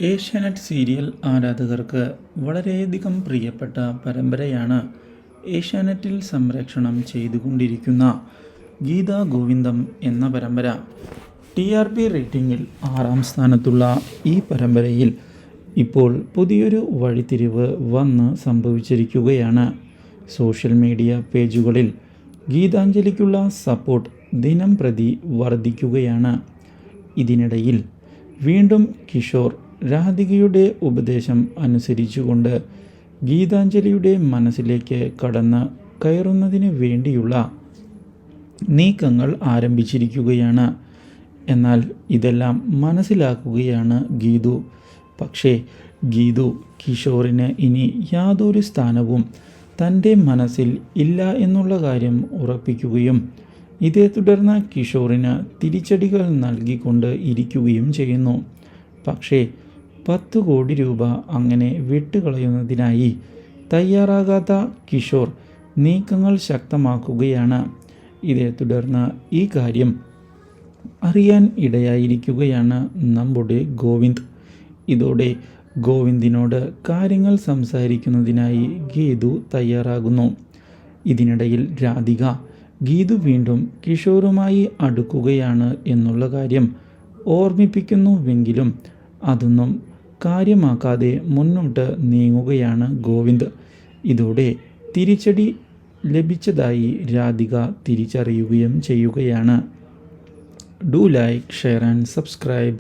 Asianet serial ആരാധകർക്ക് വളരെയധികം പ്രിയപ്പെട്ട പരമ്പരയാണ് ഏഷ്യാനെറ്റിൽ സംപ്രേഷണം ചെയ്തുകൊണ്ടിരിക്കുന്ന ഗീതാ ഗോവിന്ദം എന്ന പരമ്പര. TRP റേറ്റിംഗിൽ 6ാം സ്ഥാനത്തുള്ള ഈ പരമ്പരയിൽ ഇപ്പോൾ പുതിയൊരു വഴിത്തിരിവ് വന്ന് സംഭവിച്ചിരിക്കുകയാണ്. സോഷ്യൽ മീഡിയ പേജുകളിൽ ഗീതാഞ്ജലിക്കുള്ള സപ്പോർട്ട് ദിനം പ്രതി വർദ്ധിക്കുകയാണ്. ഇതിനിടയിൽ വീണ്ടും കിഷോർ രാധികയുടെ ഉപദേശം അനുസരിച്ചുകൊണ്ട് ഗീതാഞ്ജലിയുടെ മനസ്സിലേക്ക് കടന്ന് കയറുന്നതിന് വേണ്ടിയുള്ള നീക്കങ്ങൾ ആരംഭിച്ചിരിക്കുകയാണ്. എന്നാൽ ഇതെല്ലാം മനസ്സിലാക്കുകയാണ് ഗീതു. പക്ഷേ ഗീതു കിഷോറിന് ഇനി യാതൊരു സ്ഥാനവും തൻ്റെ മനസ്സിൽ ഇല്ല എന്നുള്ള കാര്യം ഉറപ്പിക്കുകയും ഇതേ തുടർന്ന് കിഷോറിന് തിരിച്ചടികൾ നൽകിക്കൊണ്ട് ഇരിക്കുകയും ചെയ്യുന്നു. പക്ഷേ 10 കോടി രൂപ അങ്ങനെ വിട്ടുകളയുന്നതിനായി തയ്യാറാകാത്ത കിഷോർ നീക്കങ്ങൾ ശക്തമാക്കുകയാണ്. ഇതേ തുടർന്ന് ഈ കാര്യം അറിയാൻ ഇടയായിരിക്കുകയാണ് നമ്മുടെ ഗോവിന്ദ്. ഇതോടെ ഗോവിന്ദിനോട് കാര്യങ്ങൾ സംസാരിക്കുന്നതിനായി ഗീതു തയ്യാറാകുന്നു. ഇതിനിടയിൽ രാധിക ഗീതു വീണ്ടും കിഷോറുമായി അടുക്കുകയാണ് എന്നുള്ള കാര്യം ഓർമ്മിപ്പിക്കുന്നുവെങ്കിലും അതൊന്നും കാര്യമാക്കാതെ മുന്നോട്ട് നീങ്ങുകയാണ് ഗോവിന്ദ്. ഇതോടെ തിരിച്ചടി ലഭിച്ചതായി രാധിക തിരിച്ചറിയുകയും ചെയ്യുകയാണ്. Do like, share and subscribe.